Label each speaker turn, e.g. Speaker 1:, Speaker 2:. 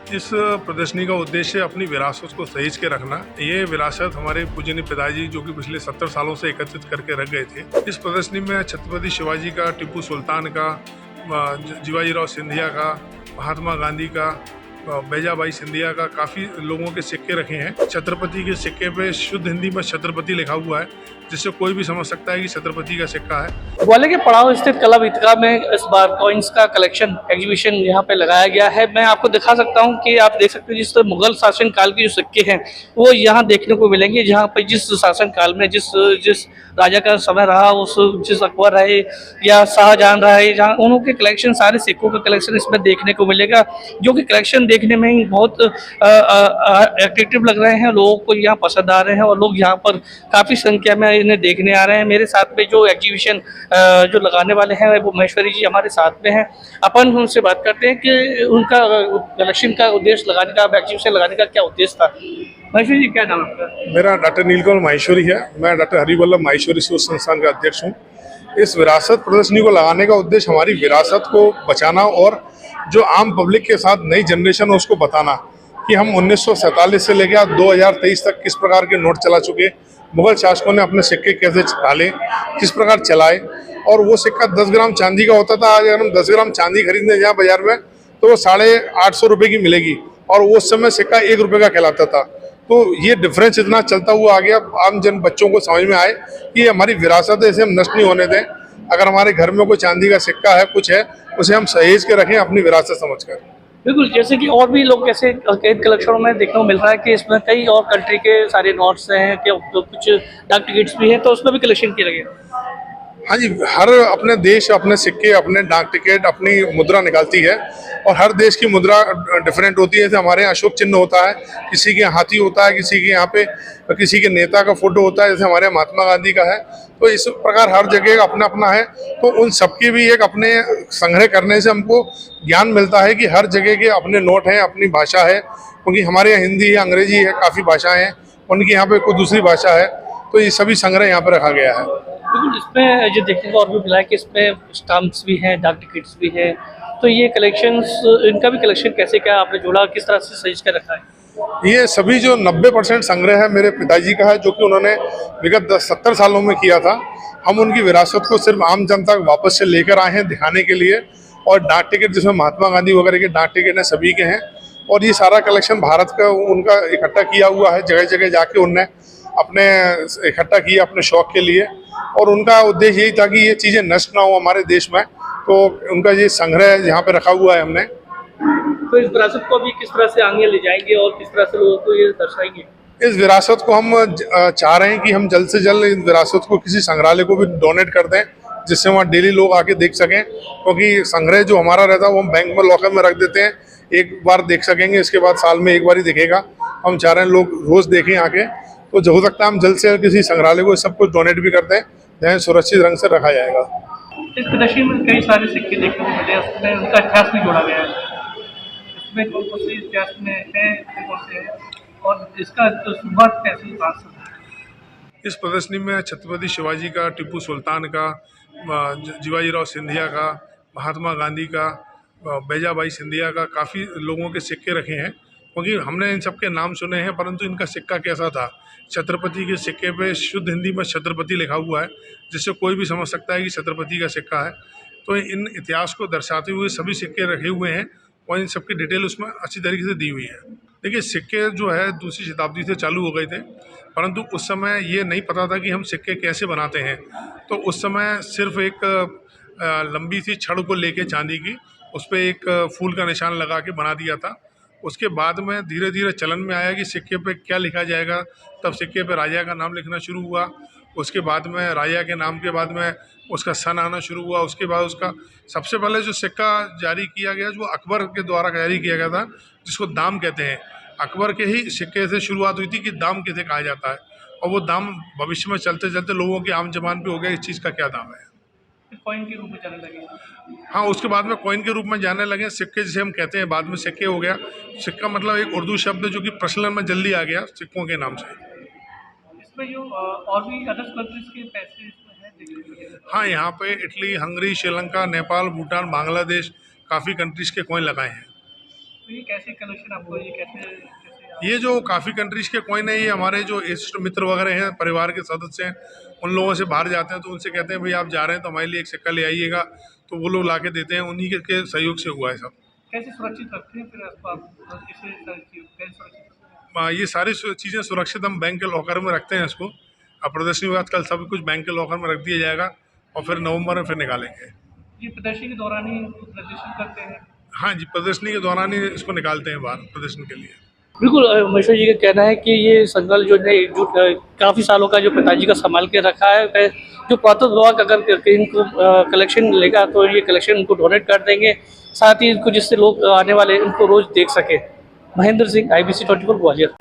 Speaker 1: इस प्रदर्शनी का उद्देश्य अपनी विरासत को सहेज के रखना। ये विरासत हमारे पूजनीय पिताजी जो कि पिछले 70 सालों से एकत्रित करके रख गए थे। इस प्रदर्शनी में छत्रपति शिवाजी का, टीपू सुल्तान का, जीवाजीराव सिंधिया का, महात्मा गांधी का, बैजाबाई सिंधिया का, काफ़ी लोगों के सिक्के रखे हैं। छत्रपति के सिक्के पे शुद्ध हिंदी में छत्रपति लिखा हुआ है, जिससे कोई भी समझ सकता है कि छत्रपति का सिक्का है।
Speaker 2: ग्वालियर के पड़ाव स्थित कला वीथिका में इस बार कॉइन्स का कलेक्शन एग्जीबिशन यहाँ पे लगाया गया है। मैं आपको दिखा सकता हूँ कि आप देख सकते हैं जिस मुगल शासन काल के जो सिक्के हैं वो यहाँ देखने को मिलेंगे, जहाँ पर जिस शासन काल में जिस जिस राजा का समय रहा, उस जिस अकबर रहे या शाहजहां रहे, जहाँ उनके कलेक्शन, सारे सिक्कों का कलेक्शन इसमें देखने को मिलेगा, जो कि कलेक्शन देखने में ही बहुत एट्रैक्टिव लग रहे हैं। लोगों को यहाँ पसंद आ रहे हैं और लोग यहाँ पर काफ़ी संख्या में इन्हें देखने आ रहे हैं। मेरे साथ में जो एग्जीबिशन जो लगाने वाले हैं वो महेश्वरी जी हमारे साथ में हैं। अपन उनसे बात करते हैं कि उनका कलेक्शन का उद्देश्य लगाने का, एग्जीबिशन लगाने का क्या उद्देश्य था। महेश्वरी जी, क्या नाम है आपका?
Speaker 1: मेरा डॉक्टर नीलकमल माहेश्वरी है। मैं डॉक्टर हरिवल्लभ माहेश्वरी शोध संस्थान का अध्यक्ष हूँ। इस विरासत प्रदर्शनी को लगाने का उद्देश्य हमारी विरासत को बचाना और जो आम पब्लिक के साथ नई जनरेशन है उसको बताना कि हम 1947 से लेकर 2023 तक किस प्रकार के नोट चला चुके, मुगल शासकों ने अपने सिक्के कैसे डाले, किस प्रकार चलाए, और वो सिक्का 10 ग्राम चांदी का होता था। आज अगर हम 10 ग्राम चांदी खरीदने जाएं बाजार में तो वो 850 रुपये की मिलेगी, और वो उस समय सिक्का 1 रुपये का कहलाता था। तो ये डिफरेंस इतना चलता हुआ आ गया, आम जन बच्चों को समझ में आए कि ये हमारी विरासत है, इसे हम नष्ट नहीं होने दें। अगर हमारे घर में कोई चांदी का सिक्का है, कुछ है, उसे हम सहेज के रखें अपनी विरासत समझकर।
Speaker 2: बिल्कुल, जैसे कि और भी लोग ऐसे कई कलेक्शनों में देखने को मिल रहा है कि इसमें कई और कंट्री के सारे नोट्स हैं, कि कुछ डाक टिकट्स भी हैं, तो उसमें भी कलेक्शन किया गया।
Speaker 1: हाँ जी, हर अपने देश अपने सिक्के, अपने डाक टिकट, अपनी मुद्रा निकालती है, और हर देश की मुद्रा डिफरेंट होती है। जैसे हमारे यहाँ अशोक चिन्ह होता है, किसी के यहाँ हाथी होता है, किसी के यहाँ पे किसी के नेता का फोटो होता है, जैसे हमारे यहाँ महात्मा गांधी का है। तो इस प्रकार हर जगह अपना अपना है। तो उन सबकी भी एक अपने संग्रह करने से हमको ज्ञान मिलता है कि हर जगह के अपने नोट हैं, अपनी भाषा है, क्योंकि हमारे यहाँ हिंदी है, अंग्रेजी है, काफ़ी भाषाएँ हैं, उनकी यहाँ पे कोई दूसरी भाषा है। तो ये सभी संग्रह यहाँ पर रखा गया है।
Speaker 2: बिल्कुल, इसमें जो देखने को और भी मिला है कि इसमें स्टाम्प्स भी हैं, डाक टिकट्स भी हैं, तो ये कलेक्शंस, इनका भी कलेक्शन कैसे, क्या आपने जोड़ा, किस तरह से सहेज कर रखा है?
Speaker 1: ये सभी जो 90% संग्रह है मेरे पिताजी का है, जो कि उन्होंने विगत 70 सालों में किया था। हम उनकी विरासत को सिर्फ आम जनता को वापस से लेकर आए हैं दिखाने के लिए। और डाक टिकट जिसमें महात्मा गांधी वगैरह के डाक टिकट हैं, सभी के हैं। और ये सारा कलेक्शन भारत का उनका इकट्ठा किया हुआ है, जगह जगह जाके उनने अपने इकट्ठा किया अपने शौक के लिए। और उनका उद्देश्य यही था कि ये चीज़ें नष्ट ना हो हमारे देश में, तो उनका ये संग्रह यहाँ पे रखा हुआ है हमने।
Speaker 2: तो इस विरासत को अभी किस तरह से आगे ले जाएंगे और किस तरह से लोगों को ये दर्शाएंगे?
Speaker 1: इस विरासत को हम चाह रहे हैं कि हम जल्द से जल्द इस विरासत को किसी संग्रहालय को भी डोनेट कर दें, जिससे वहाँ डेली लोग आके देख सकें। क्योंकि संग्रह जो हमारा रहता है वो हम बैंक में लॉकर में रख देते हैं, एक बार देख सकेंगे, इसके बाद साल में एक बार ही दिखेगा। हम चाह रहे हैं लोग रोज़ देखें आके। तो हो सकता है हम जल्द से जल्द किसी संग्रहालय को सब कुछ डोनेट भी कर दें, जहाँ सुरक्षित रंग से रखा जाएगा।
Speaker 2: इस प्रदर्शनी में कई सारे सिक्के देखने को मिले, उसमें उनका इतिहास भी जोड़ा गया है। इसमें कौन कौन से इतिहास में है, कौन से है, और इसका तो शुरुआत कैसे हुआ?
Speaker 1: इस प्रदर्शनी में छत्रपति शिवाजी का, टीपू सुल्तान का, जीवाजीराव सिंधिया का, महात्मा गांधी का, बैजाबाई सिंधिया का, काफ़ी लोगों के सिक्के रखे हैं। क्योंकि हमने इन सब के नाम सुने हैं, परंतु इनका सिक्का कैसा था। छत्रपति के सिक्के पे शुद्ध हिंदी में छत्रपति लिखा हुआ है, जिससे कोई भी समझ सकता है कि छत्रपति का सिक्का है। तो इन इतिहास को दर्शाते हुए सभी सिक्के रखे हुए हैं, और इन सबकी डिटेल उसमें अच्छी तरीके से दी हुई है। देखिए, सिक्के जो है दूसरी शताब्दी से चालू हो गए थे, परंतु उस समय ये नहीं पता था कि हम सिक्के कैसे बनाते हैं। तो उस समय सिर्फ एक लंबी सी छड़ को लेके चांदी की, उस पर एक फूल का निशान लगा के बना दिया था। उसके बाद में धीरे धीरे चलन में आया कि सिक्के पे क्या लिखा जाएगा। तब सिक्के पे राजा का नाम लिखना शुरू हुआ। उसके बाद में राजा के नाम के बाद में उसका सन आना शुरू हुआ। उसके बाद उसका सबसे पहले जो सिक्का जारी किया गया, जो अकबर के द्वारा जारी किया गया था, जिसको दाम कहते हैं। अकबर के ही सिक्के से शुरुआत हुई थी कि दाम किसे कहा जाता है, और वो दाम भविष्य में चलते चलते लोगों के आम जबान पे हो गया इस चीज़ का क्या दाम है।
Speaker 2: कॉइन के रूप में जाने लगे।
Speaker 1: हाँ, उसके बाद में कॉइन के रूप में जाने लगे। सिक्के जिसे हम कहते हैं, बाद में सिक्के हो गया। सिक्का मतलब एक उर्दू शब्द जो कि प्रचलन में जल्दी आ गया सिक्कों के नाम से।
Speaker 2: इसमें जो और भी अदर कंट्रीज के पैसे इसमें हैं देखने को मिले।
Speaker 1: हाँ, यहाँ पे इटली, हंगरी, श्रीलंका, नेपाल, भूटान, बांग्लादेश, काफ़ी कंट्रीज़ के कॉइन लगाए हैं।
Speaker 2: तो ये कैसे कलेक्शन आपको ये कैसे
Speaker 1: ये जो काफ़ी कंट्रीज के कॉइन है, ये हमारे जो इष्ट मित्र वगैरह हैं, परिवार के सदस्य हैं, उन लोगों से बाहर जाते हैं तो उनसे कहते हैं भाई आप जा रहे हैं तो हमारे लिए एक सिक्का ले आइएगा, तो वो लोग ला के देते हैं, उन्हीं के सहयोग से हुआ है सब।
Speaker 2: कैसे सुरक्षित रखते हैं फिर इसको आप इसे कैसे सुरक्षित
Speaker 1: ये सारी चीज़ें सुरक्षित हम बैंक के लॉकर में रखते हैं इसको। अब प्रदर्शनी के बाद कल सब कुछ बैंक के लॉकर में रख दिया जाएगा और फिर नवंबर में फिर निकालेंगे।
Speaker 2: ये प्रदर्शनी के दौरान ही प्रदर्शन करते हैं?
Speaker 1: हाँ जी, प्रदर्शनी के दौरान ही इसको निकालते हैं बाहर प्रदर्शन के लिए।
Speaker 2: बिल्कुल महेश्वर जी का कहना है कि ये संग्रहालय जो है एकजुट काफ़ी सालों का जो पिताजी का संभाल के रखा है, जो पुरातत्व विभाग अगर इनको कलेक्शन लेगा तो ये कलेक्शन उनको डोनेट कर देंगे, साथ ही इनको जिससे लोग आने वाले इनको रोज़ देख सके। महेंद्र सिंह, IBC 24 ग्वालियर।